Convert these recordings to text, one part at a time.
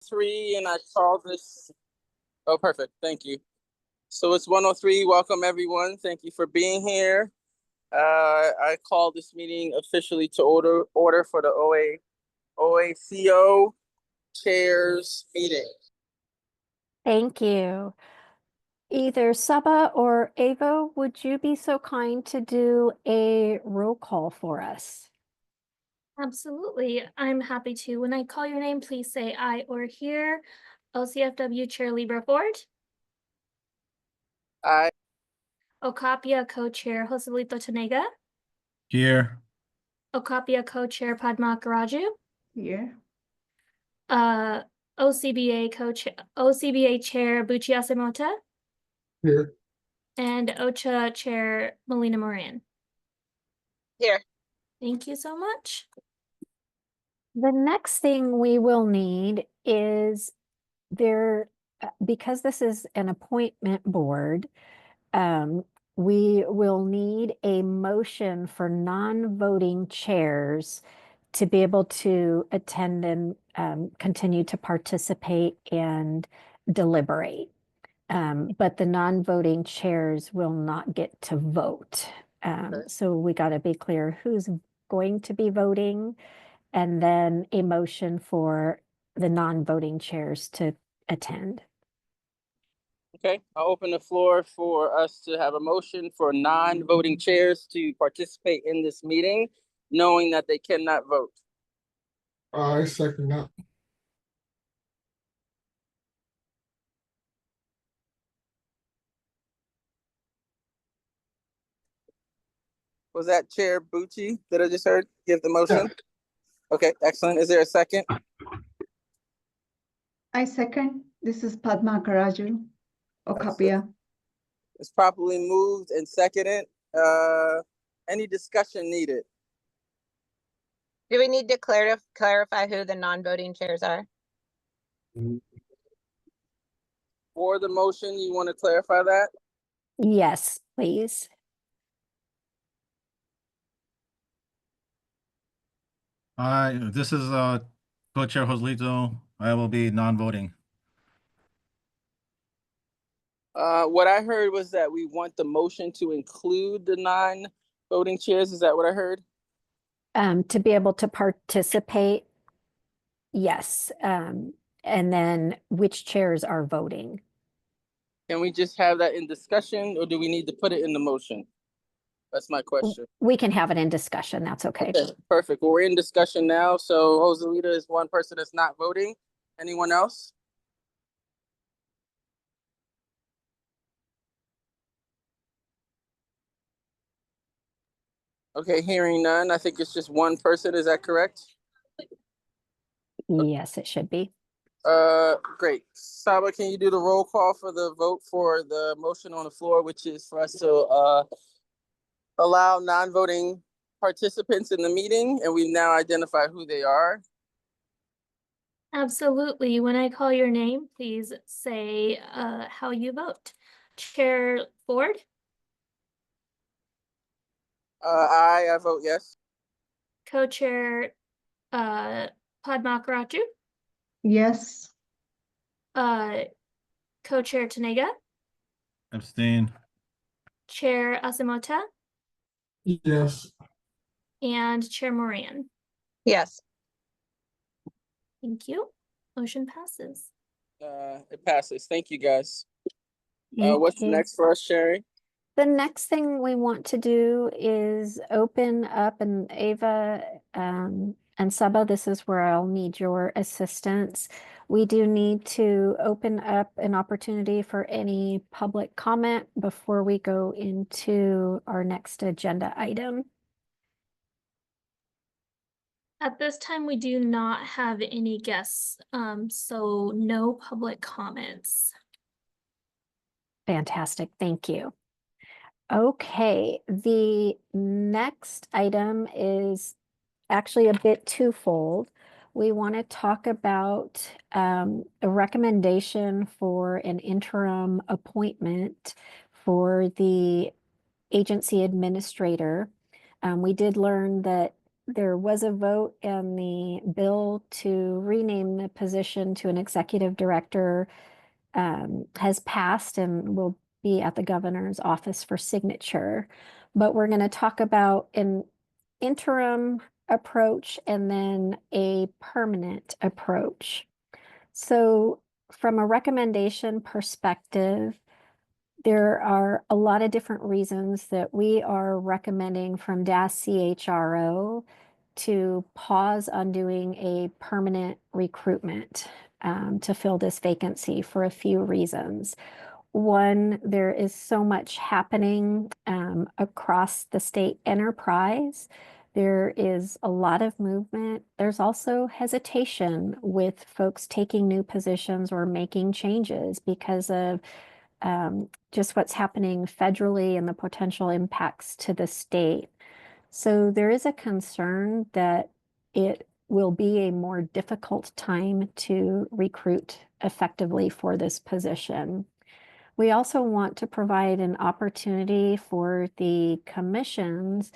3 and I call this. Oh, perfect. Thank you. So it's 1:03. Welcome, everyone. Thank you for being here. I call this meeting officially to order for the OACO Chairs Meeting. Thank you. Either Saba or Avo, would you be so kind to do a roll call for us? Absolutely. I'm happy to. When I call your name, please say aye or here. OCFW Chair Libra Ford. Aye. Okapia Co-Chair Joselito Tanega. Here. Okapia Co-Chair Padma Karaju. Here. OCBA Chair Buchi Asimota. Here. And OCHA Chair Melina Moran. Here. Thank you so much. The next thing we will need is because this is an appointment board, we will need a motion for non-voting chairs to be able to attend and continue to participate and deliberate. But the non-voting chairs will not get to vote. So we got to be clear who's going to be voting, and then a motion for the non-voting chairs to attend. Okay, I'll open the floor for us to have a motion for non-voting chairs to participate in this meeting, knowing that they cannot vote. I second that. Was that Chair Bucci that I just heard give the motion? Yeah. Okay, excellent. Is there a second? I second. This is Padma Karaju, Okapia. It's properly moved and seconded. Any discussion needed? Do we need to clarify who the non-voting chairs are? For the motion, you want to clarify that? Yes, please. This is Co-Chair Joselito. I will be non-voting. What I heard was that we want the motion to include the non-voting chairs. Is that what I heard? To be able to participate, yes. And then which chairs are voting? Can we just have that in discussion, or do we need to put it in the motion? That's my question. We can have it in discussion. That's okay. Okay, perfect. Well, we're in discussion now. So Joselita is one person that's not voting. Anyone else? Okay, hearing none. I think it's just one person. Is that correct? Yes, it should be. Great. Saba, can you do the roll call for the vote for the motion on the floor, which is for us to allow non-voting participants in the meeting, and we've now identified who they are. Absolutely. When I call your name, please say how you vote. Chair Ford. I vote yes. Co-Chair Padma Karaju. Yes. Co-Chair Tanega. Abstain. Chair Asimota. Yes. And Chair Moran. Yes. Thank you. Motion passes. It passes. Thank you, guys. Thank What's you. next for us, Sherry? The next thing we want to do is open up, and Ava and Saba, this is where I'll need your assistance. We do need to open up an opportunity for any public comment before we go into our next agenda item. At this time, we do not have any guests, so no public comments. Fantastic, thank you. Okay, the next item is actually a bit twofold. We want to talk about a recommendation for an interim appointment for the agency administrator. We did learn that there was a vote and the bill to rename the position to an executive director has passed and will be at the governor's office for signature. But we're going to talk about an interim approach and then a permanent approach. So from a recommendation perspective, there are a lot of different reasons that we are recommending from DAS CHRO to pause on doing a permanent recruitment to fill this vacancy for a few reasons. One, there is so much happening across the state enterprise. There is a lot of movement. There's also hesitation with folks taking new positions or making changes because of just what's happening federally and the potential impacts to the state. So there is a concern that it will be a more difficult time to recruit effectively for this position. We also want to provide an opportunity for the commissions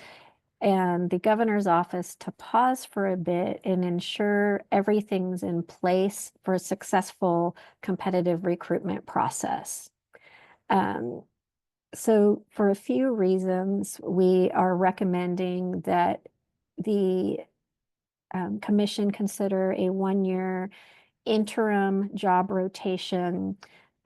and the governor's office to pause for a bit and ensure everything's in place for a successful competitive recruitment process. So for a few reasons, we are recommending that the commission consider a 1-year interim job rotation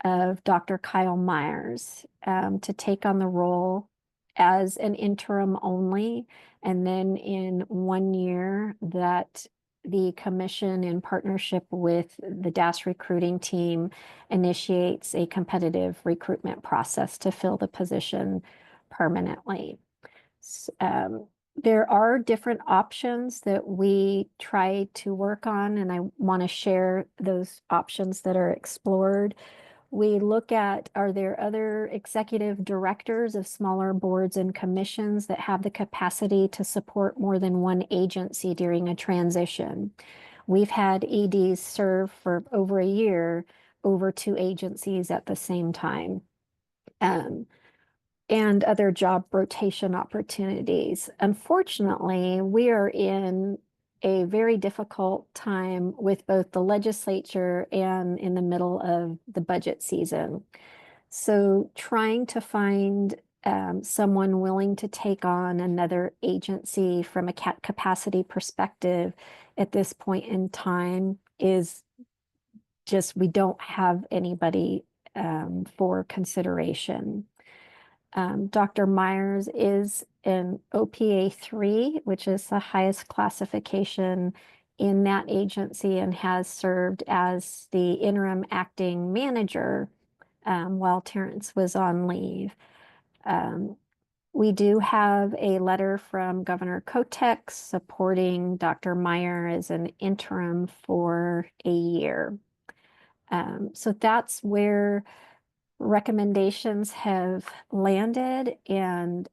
of Dr. Kyle Myers to take on the role as an interim only, and then in 1 year that the commission in partnership with the DAS recruiting team initiates a competitive recruitment process to fill the position permanently. There are different options that we try to work on, and I want to share those options that are explored. We look at, are there other executive directors of smaller boards and commissions that have the capacity to support more than one agency during a transition? We've had EDs serve for over a year, over 2 agencies at the same time. And other job rotation opportunities. Unfortunately, we are in a very difficult time with both the legislature and in the middle of the budget season. So trying to find someone willing to take on another agency from a capacity perspective at this point in time is just, we don't have anybody for consideration. Dr. Myers is an OPA 3, which is the highest classification in that agency, and has served as the interim acting manager while Terrence was on leave. We do have a letter from Governor Kotek supporting Dr. Meyer as an interim for a year. So that's where recommendations have landed and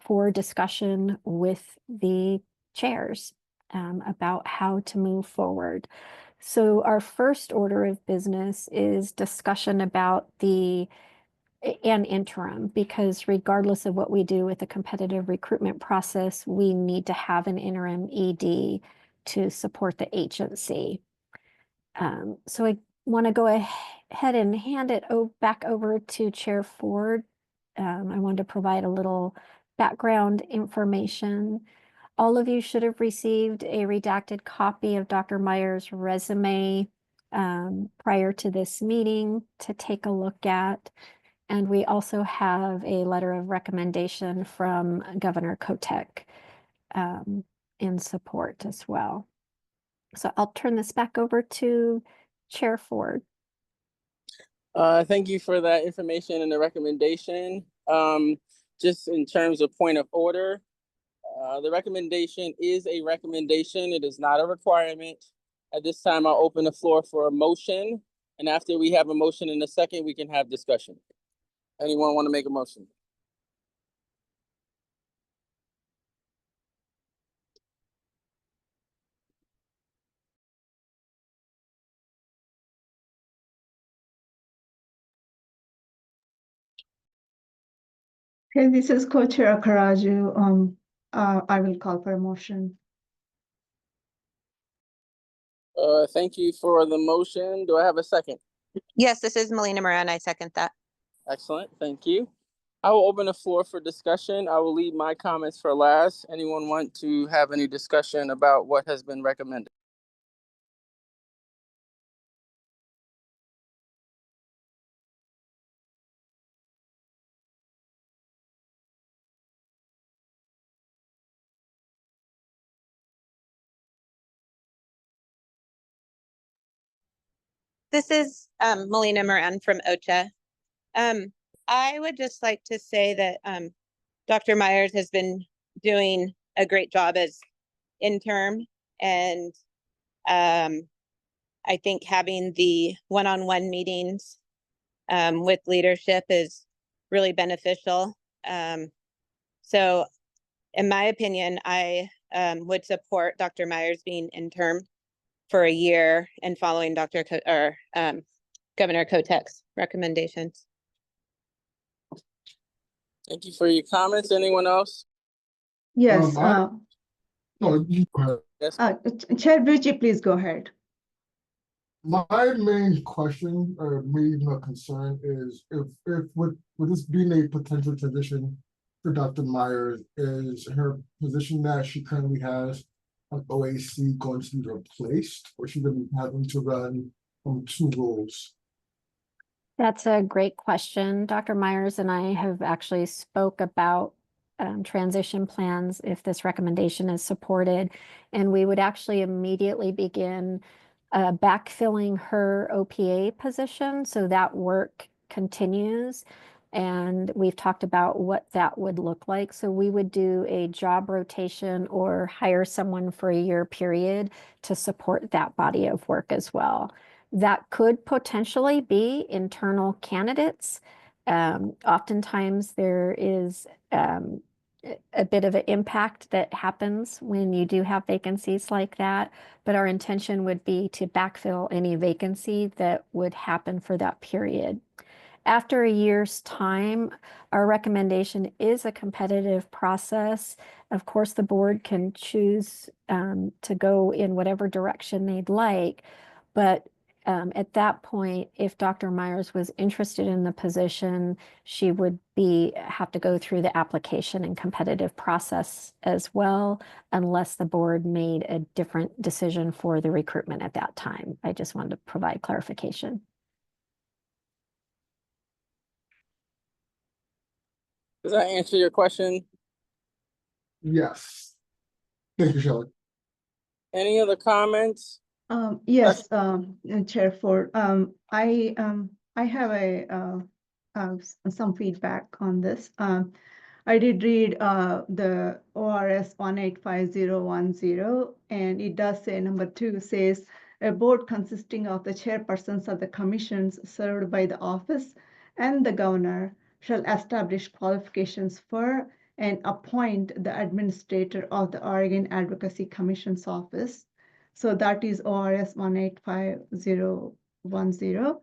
for discussion with the chairs about how to move forward. So our first order of business is discussion about an interim, because regardless of what we do with the competitive recruitment process, we need to have an interim ED to support the agency. So I want to go ahead and hand it back over to Chair Ford. I wanted to provide a little background information. All of you should have received a redacted copy of Dr. Meyer's resume prior to this meeting to take a look at. And we also have a letter of recommendation from Governor Kotek in support as well. So I'll turn this back over to Chair Ford. Thank you for that information and the recommendation. Just in terms of point of order, the recommendation is a recommendation. It is not a requirement. At this time, I'll open the floor for a motion. And after we have a motion in a second, we can have discussion. Anyone want to make a motion? Okay, this is Co-Chair Akaraju. I will call for a motion. Thank you for the motion. Do I have a second? Yes, this is Melina Moran. I second that. Excellent, thank you. I will open the floor for discussion. I will leave my comments for last. Anyone want to have any discussion about what has been recommended? This is Melina Moran from OCHA. I would just like to say that Dr. Myers has been doing a great job as interim, and I think having the one-on-one meetings with leadership is really beneficial. So in my opinion, I would support Dr. Myers being interim for a year and following Governor Kotek's recommendations. Thank you for your comments. Anyone else? Yes, No, you go ahead. Yes, Chair Bucci, please go ahead. My main question, or maybe even a concern, is if with this being a potential transition for Dr. Myers, is her position that she currently has on OAC going to be replaced, or she going to be having to run two roles? That's a great question. Dr. Myers and I have actually spoke about transition plans if this recommendation is supported, and we would actually immediately begin backfilling her OPA position, so that work continues. And we've talked about what that would look like. So we would do a job rotation or hire someone for a year period to support that body of work as well. That could potentially be internal candidates. Oftentimes there is a bit of an impact that happens when you do have vacancies like that, but our intention would be to backfill any vacancy that would happen for that period. After a year's time, our recommendation is a competitive process. Of course, the board can choose to go in whatever direction they'd like, but at that point, if Dr. Myers was interested in the position, she would have to go through the application and competitive process as well, unless the board made a different decision for the recruitment at that time. I just wanted to provide clarification. does that answer your question? Yes. Thank you, Shelley. Any other comments? Yes, Chair Ford, I have some feedback on this. I did read the ORS 185010, and it does say number 2 says a board consisting of the chairpersons of the commissions served by the office and the governor shall establish qualifications for and appoint the administrator of the Oregon Advocacy Commission's office. So that is ORS 185010.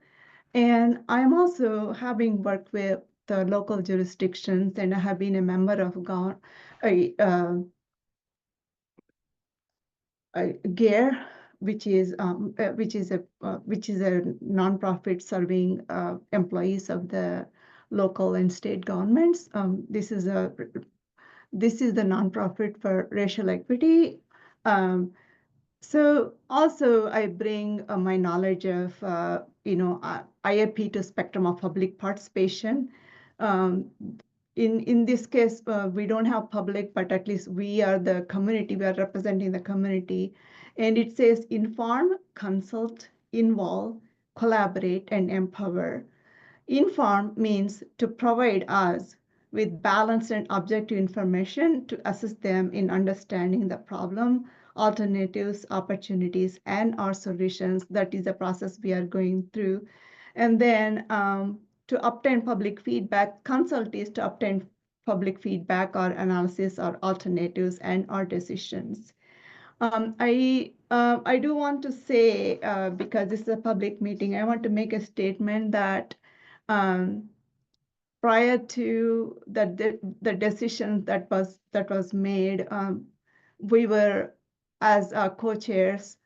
And I'm also having worked with the local jurisdictions, and I have been a member of GARE, which is a nonprofit serving employees of the local and state governments. This is the nonprofit for racial equity. So also I bring my knowledge of, IAP to spectrum of public participation. In this case, we don't have public, but at least we are the community, we are representing the community. And it says inform, consult, involve, collaborate, and empower. Inform means to provide us with balanced and objective information to assist them in understanding the problem, alternatives, opportunities, and our solutions. That is the process we are going through. And then to obtain public feedback, consult is to obtain public feedback or analysis or alternatives and our decisions. I do want to say, because this is a public meeting, I want to make a statement that prior to the decision that was made, we were, as co-chairs,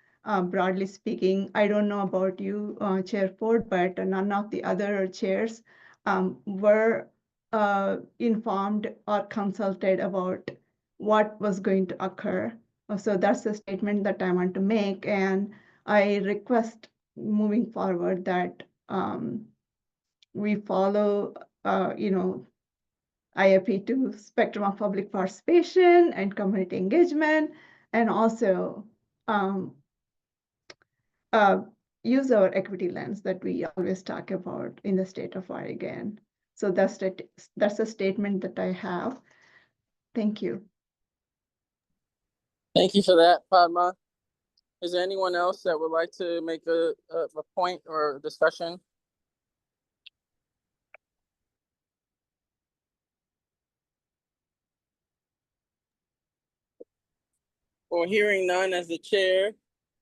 broadly speaking, I don't know about you, Chair Ford, but none of the other chairs were informed or consulted about what was going to occur. So that's a statement that I want to make, and I request moving forward that we follow, IFP 2 spectrum of public participation and community engagement, and also use our equity lens that we always talk about in the state of Oregon. So that's a statement that I have. Thank you. Thank you for that, Padma. Is there anyone else that would like to make a point or discussion? Well, hearing none as the chair,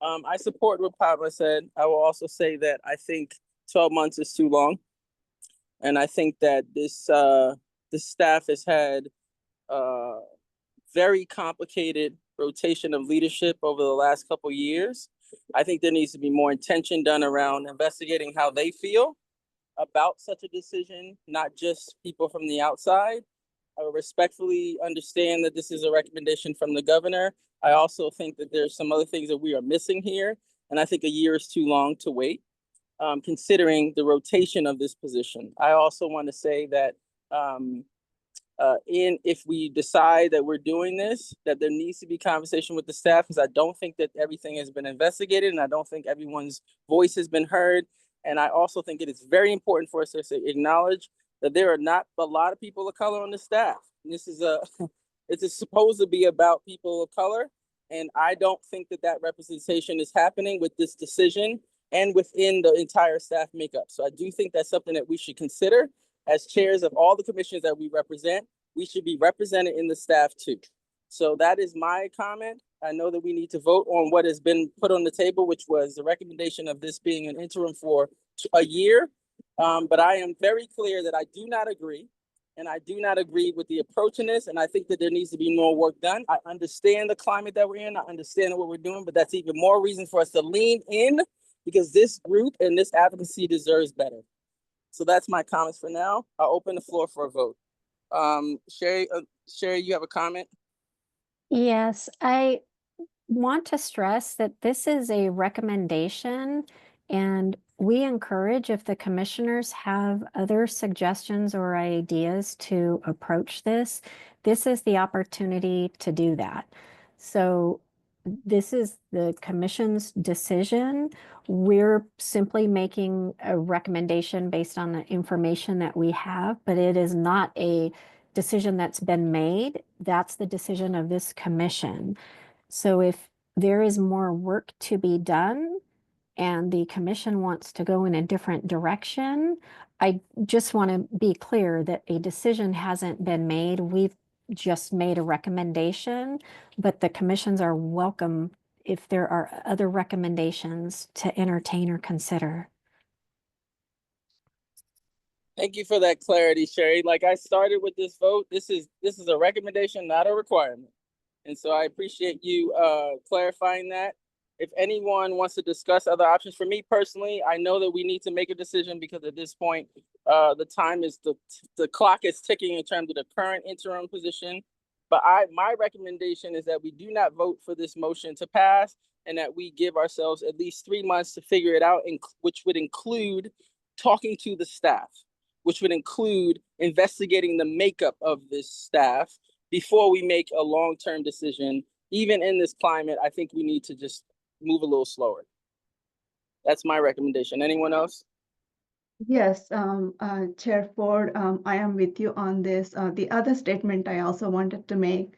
I support what Padma said. I will also say that I think 12 months is too long. And I think that this staff has had very complicated rotation of leadership over the last couple of years. I think there needs to be more intention done around investigating how they feel about such a decision, not just people from the outside. I respectfully understand that this is a recommendation from the governor. I also think that there's some other things that we are missing here. And I think a year is too long to wait, considering the rotation of this position. I also want to say that if we decide that we're doing this, that there needs to be conversation with the staff, because I don't think that everything has been investigated, and I don't think everyone's voice has been heard. And I also think it is very important for us to acknowledge that there are not a lot of people of color on the staff. This is it's supposed to be about people of color, and I don't think that that representation is happening with this decision and within the entire staff makeup. So I do think that's something that we should consider. As chairs of all the commissions that we represent, we should be represented in the staff too. So that is my comment. I know that we need to vote on what has been put on the table, which was the recommendation of this being an interim for a year. But I am very clear that I do not agree. And I do not agree with the approach in this. And I think that there needs to be more work done. I understand the climate that we're in. I understand what we're doing, but that's even more reason for us to lean in, because this group and this advocacy deserves better. So that's my comments for now. I'll open the floor for a vote. Sherry, you have a comment? Yes, I want to stress that this is a recommendation, and we encourage, if the commissioners have other suggestions or ideas to approach this is the opportunity to do that. So this is the commission's decision. We're simply making a recommendation based on the information that we have, but it is not a decision that's been made. That's the decision of this commission. So if there is more work to be done and the commission wants to go in a different direction, I just want to be clear that a decision hasn't been made. We've just made a recommendation, but the commissions are welcome if there are other recommendations to entertain or consider. Thank you for that clarity, Sherry. Like I started with this vote, this is a recommendation, not a requirement. And so I appreciate you clarifying that. If anyone wants to discuss other options, for me personally, I know that we need to make a decision, because at this point, the clock is ticking in terms of the current interim position. But my recommendation is that we do not vote for this motion to pass, and that we give ourselves at least 3 months to figure it out, which would include talking to the staff, which would include investigating the makeup of this staff before we make a long-term decision. Even in this climate, I think we need to just move a little slower. That's my recommendation. Anyone else? Yes, Chair Ford, I am with you on this. The other statement I also wanted to make,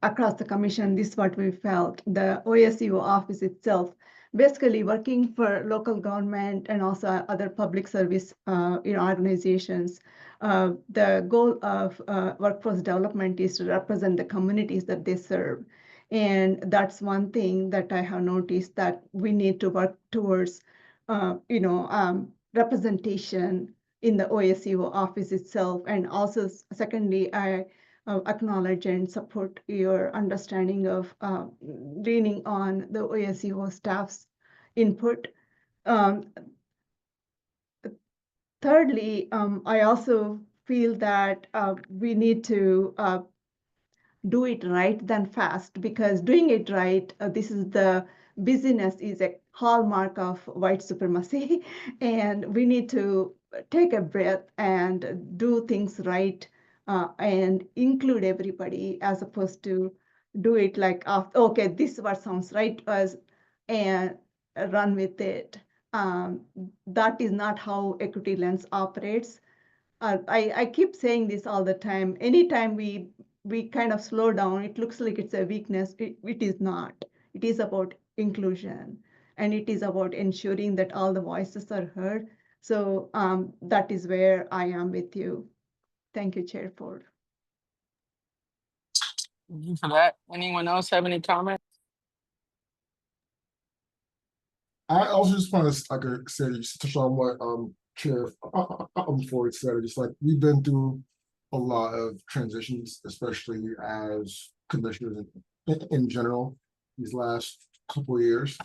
across the commission, this is what we felt. The OSU office itself, basically working for local government and also other public service organizations. The goal of workforce development is to represent the communities that they serve. And that's one thing that I have noticed that we need to work towards, representation in the OACO office itself. And also, secondly, I acknowledge and support your understanding of leaning on the OACO staff's input. Thirdly, I also feel that we need to do it right than fast, because doing it right, this is the busyness is a hallmark of white supremacy, and we need to take a breath and do things right, and include everybody, as opposed to do it like, okay, this is what sounds right to us, and run with it. That is not how Equity Lens operates. I keep saying this all the time. Anytime we kind of slow down, it looks like it's a weakness. It is not. It is about inclusion, and it is about ensuring that all the voices are heard. So that is where I am with you. Thank you, Chair Ford. Thank you for that. Anyone else have any comments? I also just want to say, just touch on what Chair Ford said. Just like we've been through a lot of transitions, especially as commissioners in general, these last couple of years.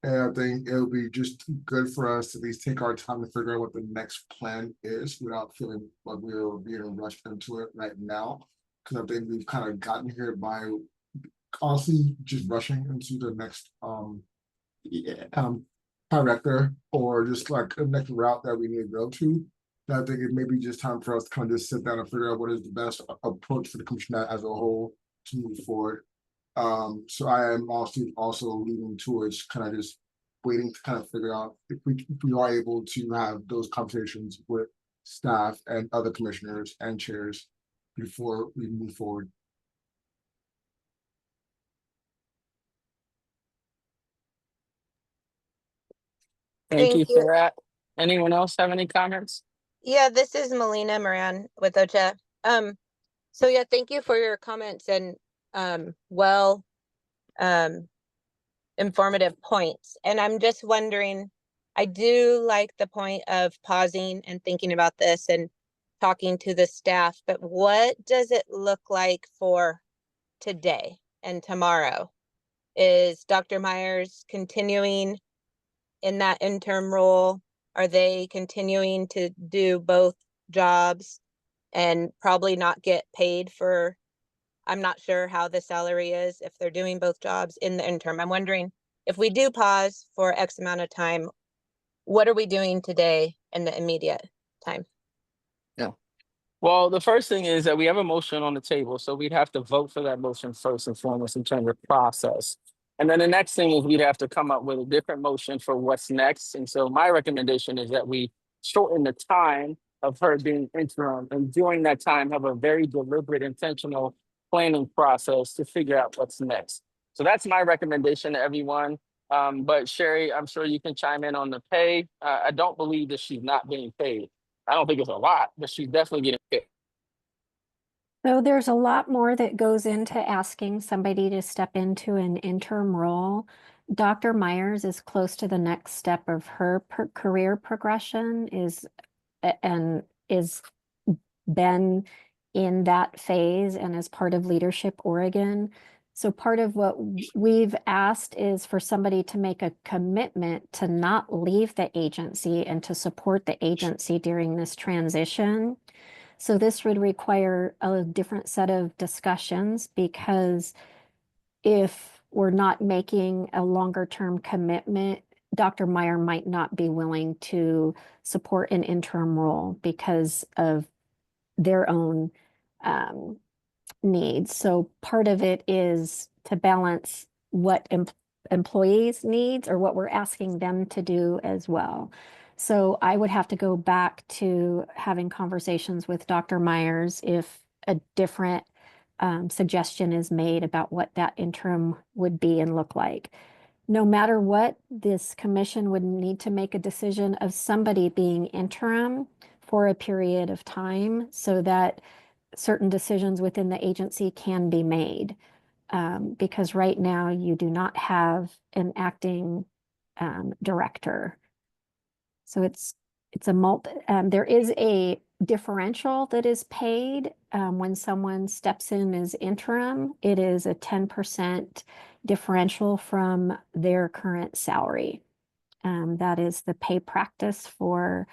And I think it'll be just good for us to at least take our time to figure out what the next plan is without feeling like we're being rushed into it right now. Because I think we've kind of gotten here by honestly just rushing into the next director, or just like a next route that we need to go to. And I think it may be just time for us to kind of just sit down and figure out what is the best approach for the commission as a whole to move forward. So I am also leaning towards kind of just waiting to kind of figure out if we are able to have those conversations with staff and other commissioners and chairs before we move forward. Thank you Thank you. for that. Anyone else have any comments? Yeah, this is Melina Moran with OCHA. So yeah, thank you for your comments and informative points. And I'm just wondering, I do like the point of pausing and thinking about this and talking to the staff, but what does it look like for today and tomorrow? Is Dr. Myers continuing in that interim role? Are they continuing to do both jobs and probably not get paid for, I'm not sure how the salary is if they're doing both jobs in the interim. I'm wondering if we do pause for X amount of time, what are we doing today in the immediate time? Yeah. Well, the first thing is that we have a motion on the table, so we'd have to vote for that motion first and foremost in terms of process. And then the next thing is we'd have to come up with a different motion for what's next. And so my recommendation is that we shorten the time of her being interim, and during that time have a very deliberate, intentional planning process to figure out what's next. So that's my recommendation to everyone. But Sherry, I'm sure you can chime in on the pay. I don't believe that she's not being paid. I don't think it's a lot, but she's definitely getting paid. So there's a lot more that goes into asking somebody to step into an interim role. Dr. Myers is close to the next step of her career progression, and is been in that phase and as part of Leadership Oregon. So part of what we've asked is for somebody to make a commitment to not leave the agency and to support the agency during this transition. So this would require a different set of discussions, because if we're not making a longer term commitment, Dr. Meyer might not be willing to support an interim role because of their own needs. So part of it is to balance what employees' needs or what we're asking them to do as well. So I would have to go back to having conversations with Dr. Myers if a different suggestion is made about what that interim would be and look like. No matter what, this commission would need to make a decision of somebody being interim for a period of time so that certain decisions within the agency can be made. Because right now you do not have an acting director. So it's it's there is a differential that is paid when someone steps in as interim. It is a 10% differential from their current salary. That is the pay practice for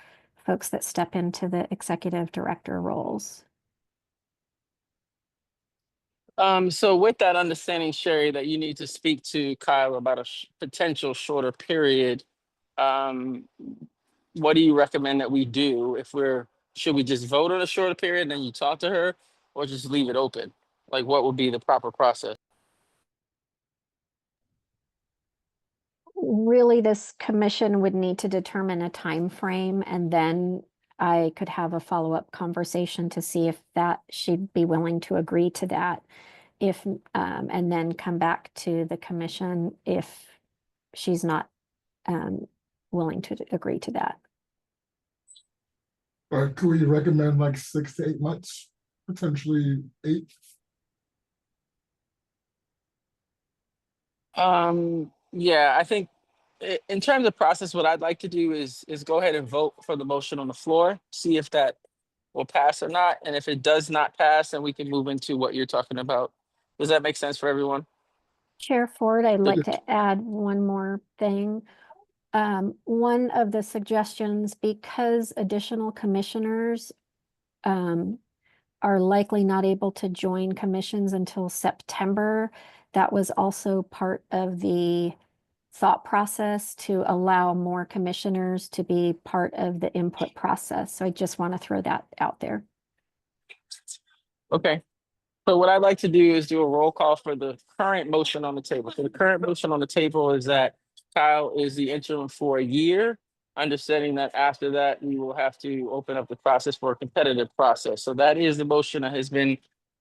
folks that step into the executive director roles. So with that understanding, Sherry, that you need to speak to Kyle about a potential shorter period, what do you recommend that we do should we just vote on a shorter period and then you talk to her, or just leave it open? Like, what would be the proper process? Really, this commission would need to determine a time frame, and then I could have a follow-up conversation to see if that she'd be willing to agree to that. And then come back to the commission if she's not willing to agree to that. But could we recommend like 6 to 8 months, potentially 8? Yeah, I think in terms of process, what I'd like to do is go ahead and vote for the motion on the floor, see if that will pass or not. And if it does not pass, then we can move into what you're talking about. Does that make sense for everyone? Chair Ford, I'd like Yes. to add one more thing. One of the suggestions, because additional commissioners are likely not able to join commissions until September, that was also part of the thought process to allow more commissioners to be part of the input process. So I just want to throw that out there. Okay. So what I'd like to do is do a roll call for the current motion on the table. So the current motion on the table is that Kyle is the interim for a year, understanding that after that, we will have to open up the process for a competitive process. So that is the motion that has been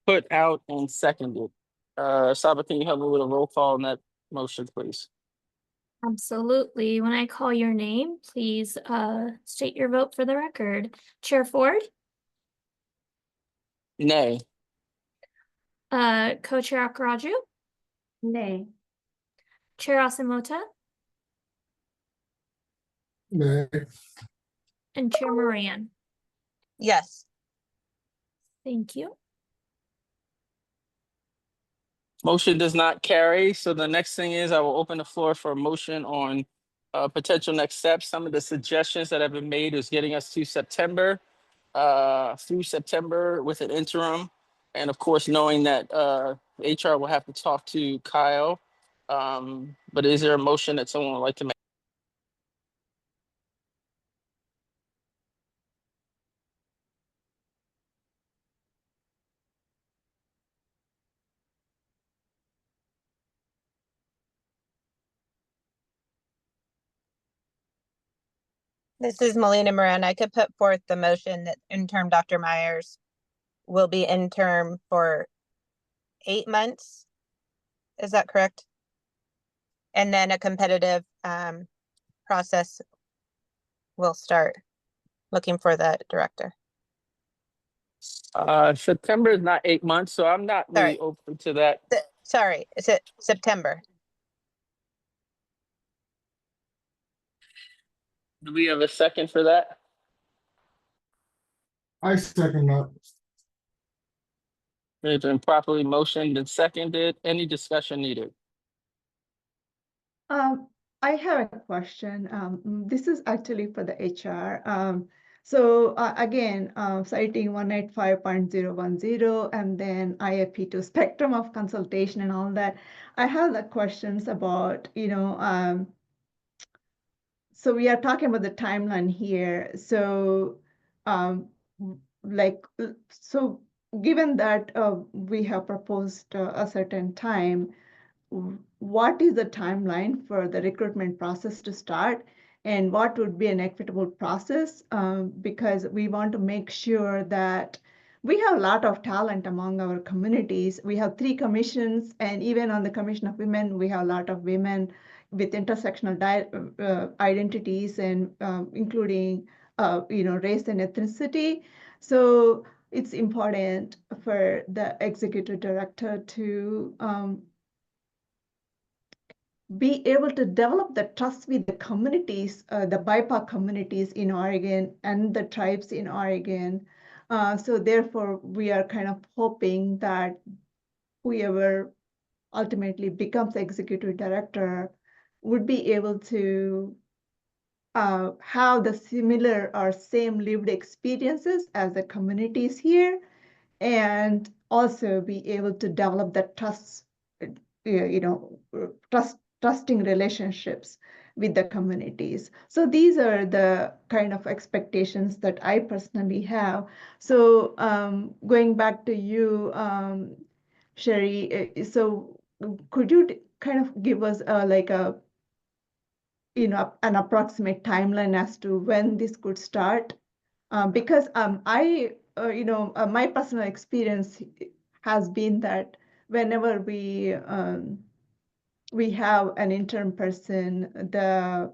put out and seconded. Saba, can you help me with a roll call on that motion, please? Absolutely. When I call your name, please state your vote for the record. Chair Ford, Nay. Co-Chair Akaraju, Nay. Chair Asimota, Nay. and Chair Moran. Yes. Thank you. Motion does not carry. So the next thing is I will open the floor for a motion on potential next steps. Some of the suggestions that have been made is getting us to September, through September with an interim. And of course, knowing that HR will have to talk to Kyle. But is there a motion that someone would like to make? This is Melina Moran. I could put forth the motion that interim Dr. Myers will be interim for 8 months. Is that correct? And then a competitive process will start looking for the director. September is not 8 months, so I'm not really Sorry. open to that. Sorry, is it September? Do we have a second for that? I second that. It's been properly motioned and seconded. Any discussion needed? I have a question. This is actually for the HR. So again, citing 185.010 and then IFP2 spectrum of consultation and all that. I have the questions about, so we are talking about the timeline here. So so given that we have proposed a certain time, what is the timeline for the recruitment process to start, and what would be an equitable process? Because we want to make sure that we have a lot of talent among our communities. We have 3 commissions, and even on the Commission of Women, we have a lot of women with intersectional identities, and including race and ethnicity. So it's important for the executive director to be able to develop the trust with the communities, the BIPOC communities in Oregon and the tribes in Oregon. So therefore, we are kind of hoping that whoever ultimately becomes executive director would be able to have the similar or same lived experiences as the communities here, and also be able to develop the trust, trusting relationships with the communities. So these are the kind of expectations that I personally have. So going back to you, Sherry, so could you kind of give us like a an approximate timeline as to when this could start? Because my personal experience has been that whenever we have an intern person, the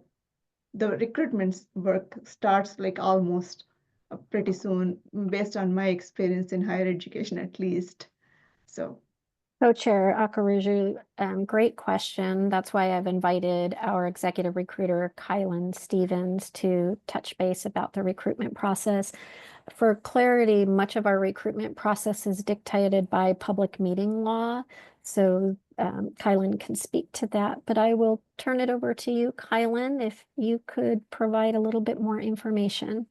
recruitment work starts like almost pretty soon, based on my experience in higher education, at least. So. Co-Chair Akaruju, great question. That's why I've invited our executive recruiter, Kylan Stevens, to touch base about the recruitment process. For clarity, much of our recruitment process is dictated by public meeting law. So Kylan can speak to that, but I will turn it over to you, Kylan, if you could provide a little bit more information.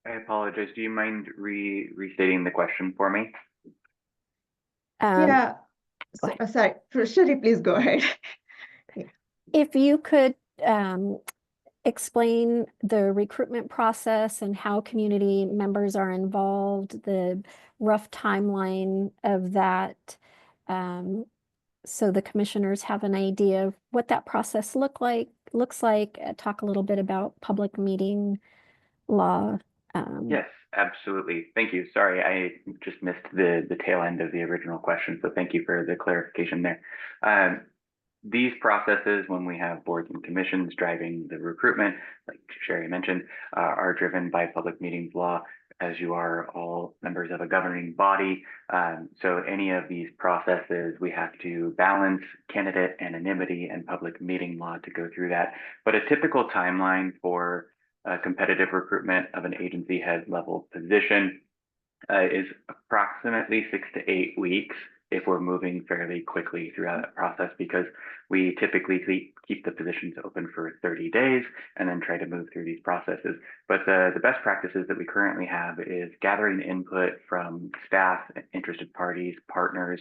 I apologize. Do you mind restating the question for me? Yeah, sorry, Sherry, please go ahead. If you could explain the recruitment process and how community members are involved, the rough timeline of that, so the commissioners have an idea of what that process looks like. Talk a little bit about public meeting law. Yes, absolutely. Thank you. Sorry, I just missed the tail end of the original question, so thank you for the clarification there. These processes, when we have boards and commissions driving the recruitment, like Sherry mentioned, are driven by public meetings law, as you are all members of a governing body. So any of these processes, we have to balance candidate anonymity and public meeting law to go through that. But a typical timeline for competitive recruitment of an agency head level position is approximately 6 to 8 weeks if we're moving fairly quickly throughout that process, because we typically keep the positions open for 30 days and then try to move through these processes. But the best practices that we currently have is gathering input from staff, interested parties, partners,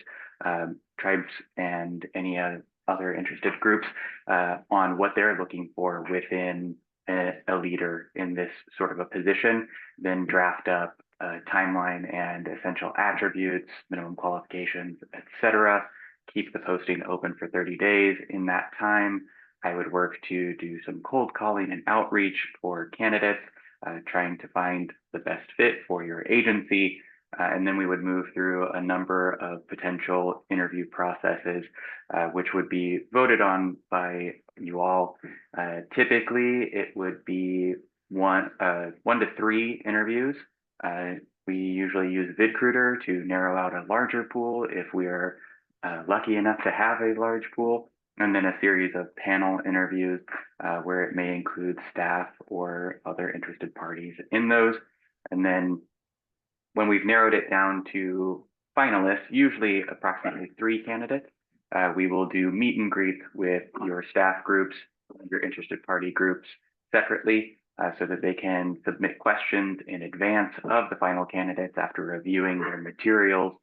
tribes, and any other interested groups on what they're looking for within a leader in this sort of a position, then draft up a timeline and essential attributes, minimum qualifications, etc. Keep the posting open for 30 days. In that time, I would work to do some cold calling and outreach for candidates, trying to find the best fit for your agency. And then we would move through a number of potential interview processes, which would be voted on by you all. Typically, it would be one to three interviews. We usually use VidCruiter to narrow out a larger pool if we are lucky enough to have a large pool, and then a series of panel interviews where it may include staff or other interested parties in those. And then when we've narrowed it down to finalists, usually approximately 3 candidates, we will do meet and greet with your staff groups, your interested party groups separately, so that they can submit questions in advance of the final candidates after reviewing their materials.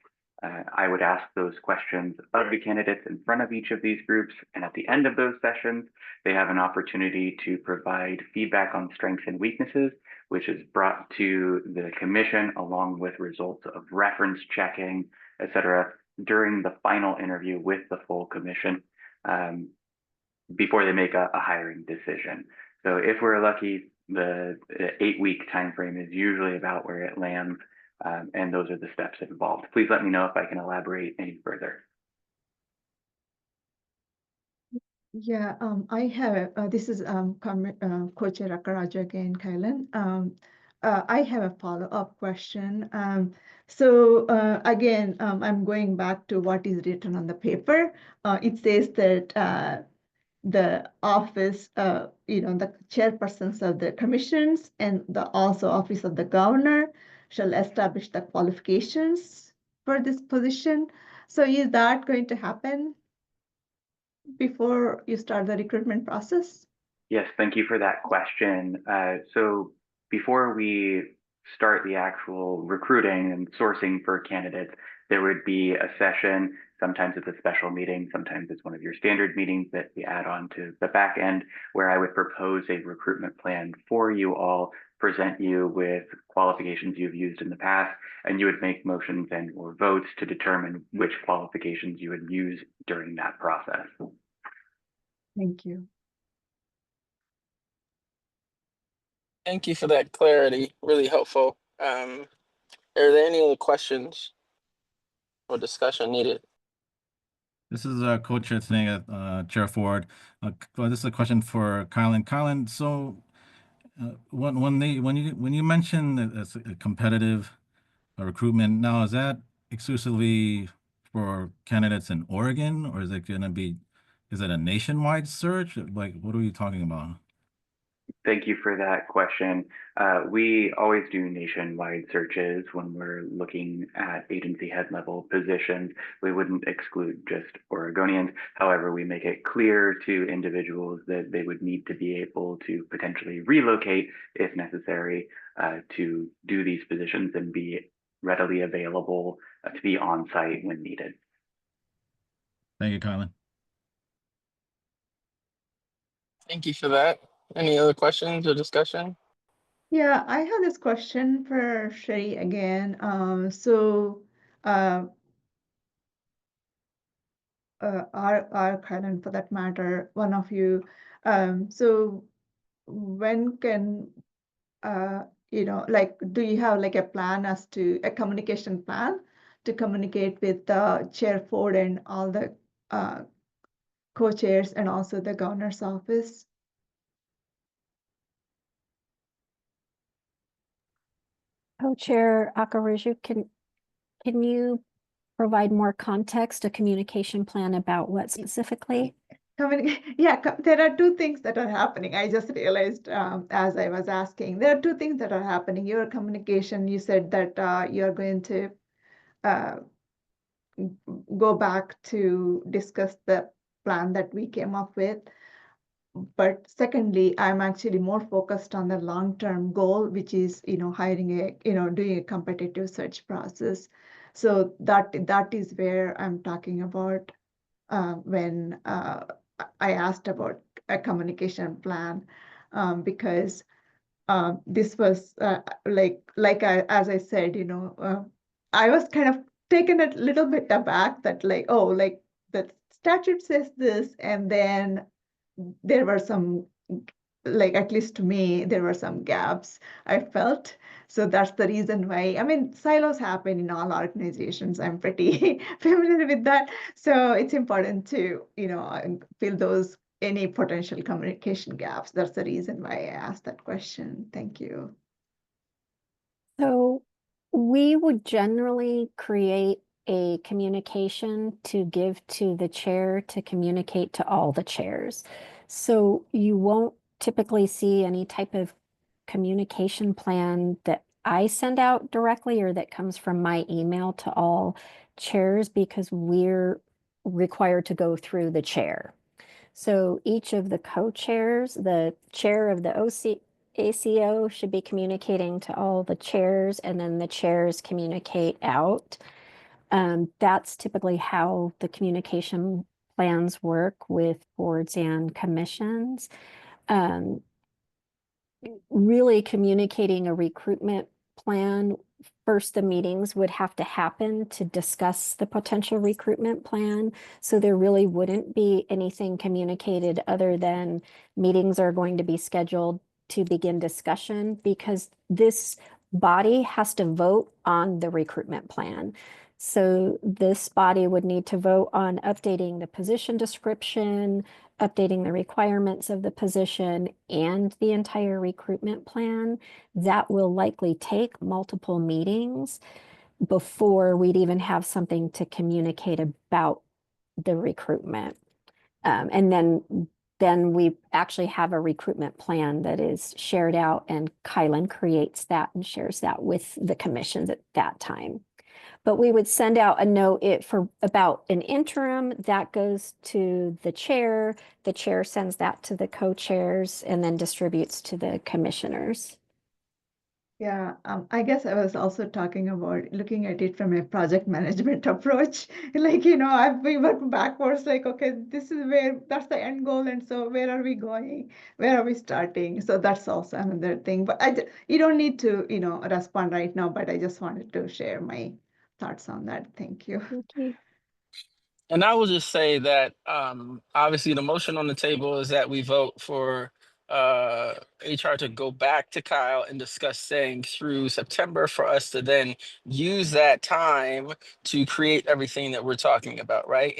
I would ask those questions of the candidates in front of each of these groups, and at the end of those sessions, they have an opportunity to provide feedback on strengths and weaknesses, which is brought to the commission along with results of reference checking, etc., during the final interview with the full commission before they make a hiring decision. So if we're lucky, the 8-week time frame is usually about where it lands, and those are the steps involved. Please let me know if I can elaborate any further. Yeah, I have this is Co-Chair Akaraju again, Kylan. I have a follow-up question. So again, I'm going back to what is written on the paper. It says that the office, the chairpersons of the commissions and the also office of the governor shall establish the qualifications for this position. So is that going to happen before you start the recruitment process? Yes, thank you for that question. So before we start the actual recruiting and sourcing for candidates, there would be a session. Sometimes it's a special meeting, sometimes it's one of your standard meetings that we add on to the back end, where I would propose a recruitment plan for you all, present you with qualifications you've used in the past, and you would make motions and or votes to determine which qualifications you would use during that process. Thank you. Thank you for that clarity. Really helpful. Are there any other questions or discussion needed? This is co-chair thing, Chair Ford. This is a question for Kylan. Kylan, so when you mention that it's a competitive recruitment, now is that exclusively for candidates in Oregon, or is it a nationwide search? Like, what are we talking about? Thank you for that question. We always do nationwide searches when we're looking at agency head level positions. We wouldn't exclude just Oregonians. However, we make it clear to individuals that they would need to be able to potentially relocate if necessary to do these positions and be readily available to be on site when needed. Thank you, Kylan. Thank you for that. Any other questions or discussion? Yeah, I have this question for Sherry again. Our Kylan for that matter, one of you. So when can do you have like a plan as to a communication plan to communicate with Chair Ford and all the co-chairs and also the governor's office? Co-chair Akaraju, can you provide more context, a communication plan about what specifically? There are two things that are happening. I just realized as I was asking, there are two things that are happening. Your communication, you said that you're going to go back to discuss the plan that we came up with. But secondly, I'm actually more focused on the long-term goal, which is, hiring doing a competitive search process. So that is where I'm talking about when I asked about a communication plan, because this was as I said, I was kind of taken a little bit aback that the statute says this, and then there were some, at least to me, there were some gaps I felt. So that's the reason why, silos happen in all organizations. I'm pretty familiar with that. So it's important to, fill any potential communication gaps. That's the reason why I asked that question. Thank you. So we would generally create a communication to give to the chair to communicate to all the chairs. So you won't typically see any type of communication plan that I send out directly or that comes from my email to all chairs because we're required to go through the chair. So each of the co-chairs, the chair of the ACO should be communicating to all the chairs, and then the chairs communicate out. That's typically how the communication plans work with boards and commissions. Really communicating a recruitment plan, first the meetings would have to happen to discuss the potential recruitment plan. So there really wouldn't be anything communicated other than meetings are going to be scheduled to begin discussion, because this body has to vote on the recruitment plan. So this body would need to vote on updating the position description, updating the requirements of the position, and the entire recruitment plan. That will likely take multiple meetings. before we'd even have something to communicate about the recruitment. And then we actually have a recruitment plan that is shared out, and Kylan creates that and shares that with the commissions at that time. But we would send out a note about an interim that goes to the chair. The chair sends that to the co-chairs and then distributes to the commissioners. Yeah, I guess I was also talking about looking at it from a project management approach. Like, we work backwards, like, okay, that's the end goal. And so where are we going? Where are we starting? So that's also another thing. But you don't need to, respond right now, but I just wanted to share my thoughts on that. Thank you. Thank you. And I will just say that obviously the motion on the table is that we vote for HR to go back to Kyle and discuss staying through September for us to then use that time to create everything that we're talking about, right?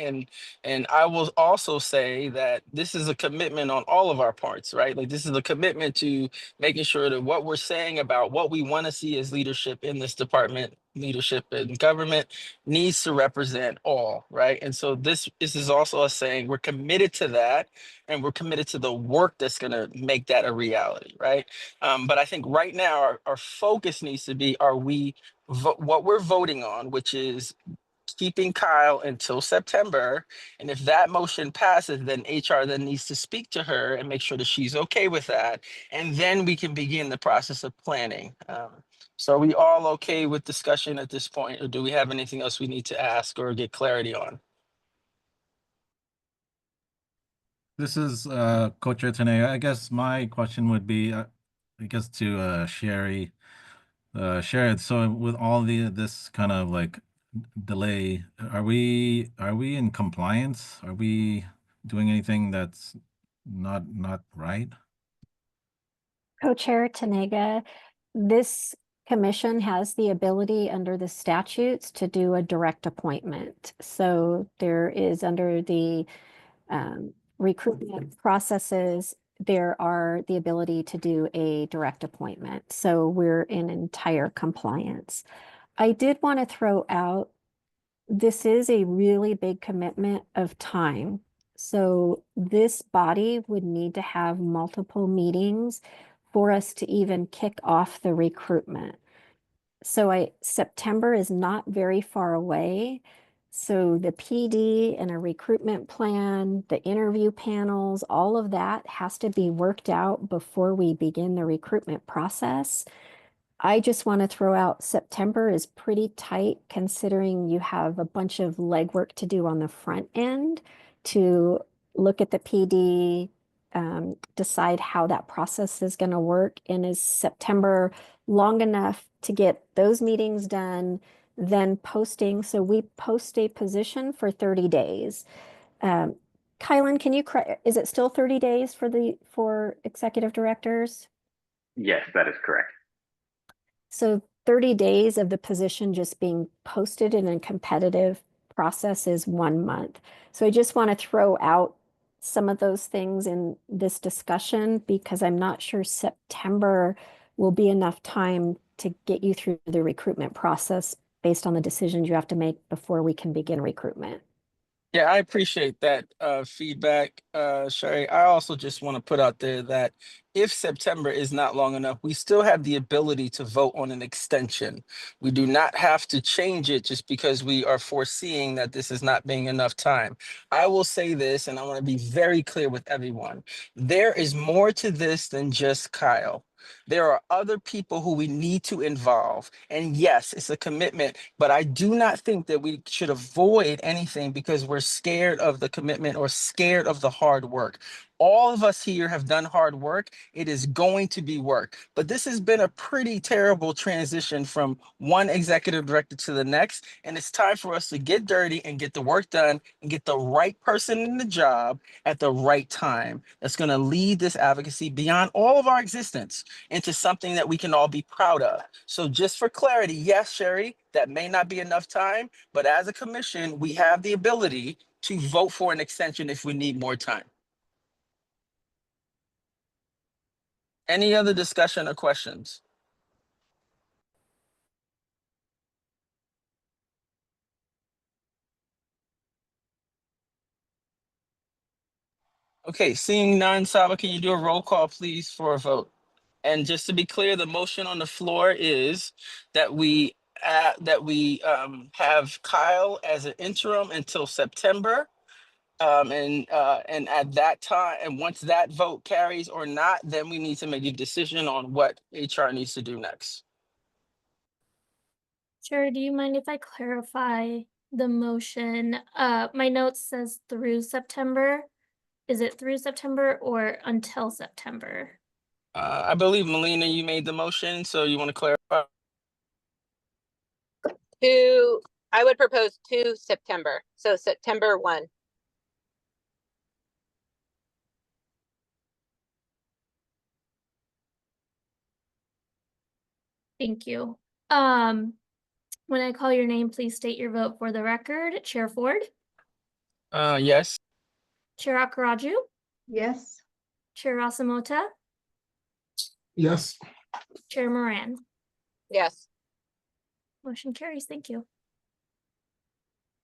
And I will also say that this is a commitment on all of our parts, right? Like this is a commitment to making sure that what we're saying about what we want to see as leadership in this department, leadership in government, needs to represent all, right? And so this is also us saying we're committed to that, and we're committed to the work that's going to make that a reality, right? But I think right now our focus needs to be: are we what we're voting on, which is keeping Kyle until September. And if that motion passes, then HR then needs to speak to her and make sure that she's okay with that. And then we can begin the process of planning. So are we all okay with discussion at this point, or do we have anything else we need to ask or get clarity on? This is Co-Chair Tanea. I guess my question would be, I guess to Sherry. Sherry, so with all this kind of like delay, are we in compliance? Are we doing anything that's not right? Co-Chair Tanega, this commission has the ability under the statutes to do a direct appointment. So there is under the recruitment processes, there are the ability to do a direct appointment. So we're in entire compliance. I did want to throw out, this is a really big commitment of time. So this body would need to have multiple meetings for us to even kick off the recruitment. So September is not very far away. So the PD and a recruitment plan, the interview panels, all of that has to be worked out before we begin the recruitment process. I just want to throw out September is pretty tight considering you have a bunch of legwork to do on the front end to look at the PD, decide how that process is going to work. And is September long enough to get those meetings done, then posting? So we post a position for 30 days. Kylan, is it still 30 days for executive directors? Yes, that is correct. So 30 days of the position just being posted in a competitive process is 1 month. So I just want to throw out some of those things in this discussion because I'm not sure September will be enough time to get you through the recruitment process based on the decisions you have to make before we can begin recruitment. Yeah, I appreciate that feedback, Sherry. I also just want to put out there that if September is not long enough, we still have the ability to vote on an extension. We do not have to change it just because we are foreseeing that this is not being enough time. I will say this, and I want to be very clear with everyone. There is more to this than just Kyle. There are other people who we need to involve. And yes, it's a commitment, but I do not think that we should avoid anything because we're scared of the commitment or scared of the hard work. All of us here have done hard work. It is going to be work. But this has been a pretty terrible transition from one executive director to the next. And it's time for us to get dirty and get the work done and get the right person in the job at the right time. That's going to lead this advocacy beyond all of our existence into something that we can all be proud of. So just for clarity, yes, Sherry, that may not be enough time, but as a commission, we have the ability to vote for an extension if we need more time. Any other discussion or questions? Okay, seeing none, Saba, can you do a roll call, please, for a vote? And just to be clear, the motion on the floor is that we have Kyle as an interim until September. And at that time, and once that vote carries or not, then we need to make a decision on what HR needs to do next. Chair, do you mind if I clarify the motion? My note says through September. Is it through September or until September? I believe, Melina, you made the motion, so you want to clarify? I would propose to September, so September 1. Thank you. When I call your name, please state your vote for the record. Chair Ford, Yes. Chair Akaraju, Yes. Chair Rasamota, Yes. Chair Moran. Yes. Motion carries. Thank you.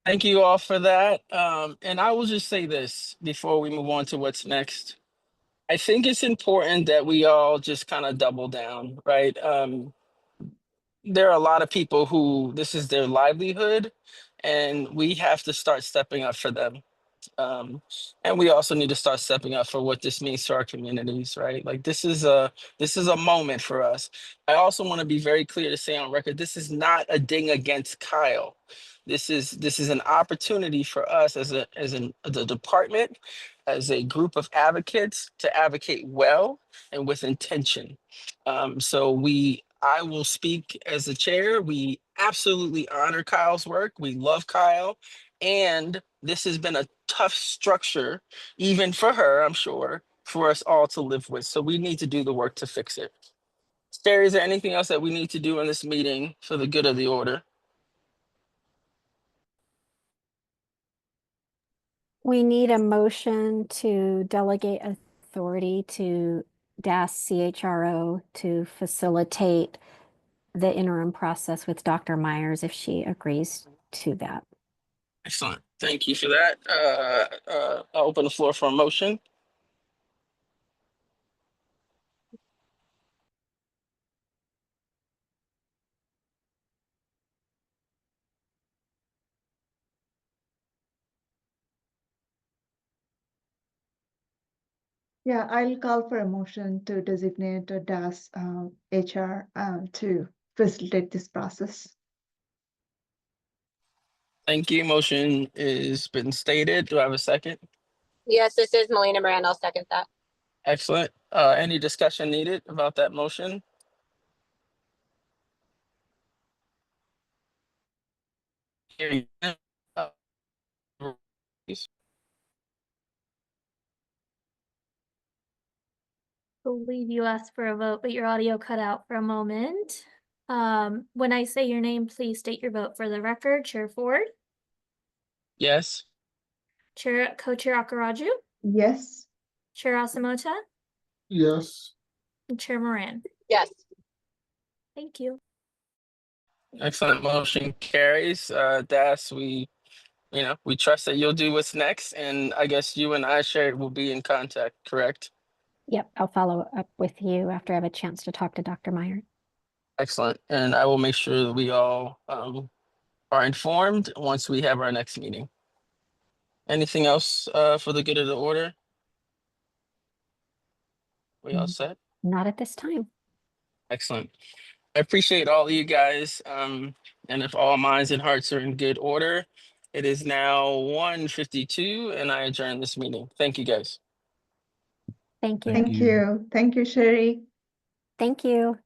Thank you all for that. And I will just say this before we move on to what's next. I think it's important that we all just kind of double down, right? There are a lot of people who this is their livelihood, and we have to start stepping up for them. And we also need to start stepping up for what this means to our communities, right? Like this is a moment for us. I also want to be very clear to say on record, this is not a ding against Kyle. This is an opportunity for us as a department, as a group of advocates to advocate well and with intention. I will speak as the chair. We absolutely honor Kyle's work. We love Kyle. And this has been a tough structure, even for her, I'm sure, for us all to live with. So we need to do the work to fix it. Sherry, is there anything else that we need to do in this meeting for the good of the order? We need a motion to delegate authority to DAS CHRO to facilitate the interim process with Dr. Myers if she agrees to that. Excellent. Thank you for that. I'll open the floor for a motion. Yeah, I'll call for a motion to designate a DAS HR to facilitate this process. Thank you. Motion is been stated. Do I have a second? Yes, this is Melina Moran. I'll second that. Excellent. Any discussion needed about that motion? Hearing none, please. Believe you asked for a vote, but your audio cut out for a moment. When I say your name, please state your vote for the record. Chair Ford, Yes. Co-Chair Akaraju, Yes. Chair Asamota, Yes. and Chair Moran. Yes. Thank you. Excellent. Motion carries. Das, we trust that you'll do what's next, and I guess you and I, Sherry, will be in contact, correct? Yep, I'll follow up with you after I have a chance to talk to Dr. Meyer. Excellent. And I will make sure that we all are informed once we have our next meeting. Anything else for the good of the order? We all set? Not at this time. Excellent. I appreciate all of you guys. And if all minds and hearts are in good order, it is now 1:52 and I adjourn this meeting. Thank you guys. Thank you. Thank you. Thank you, Sherry. Thank you.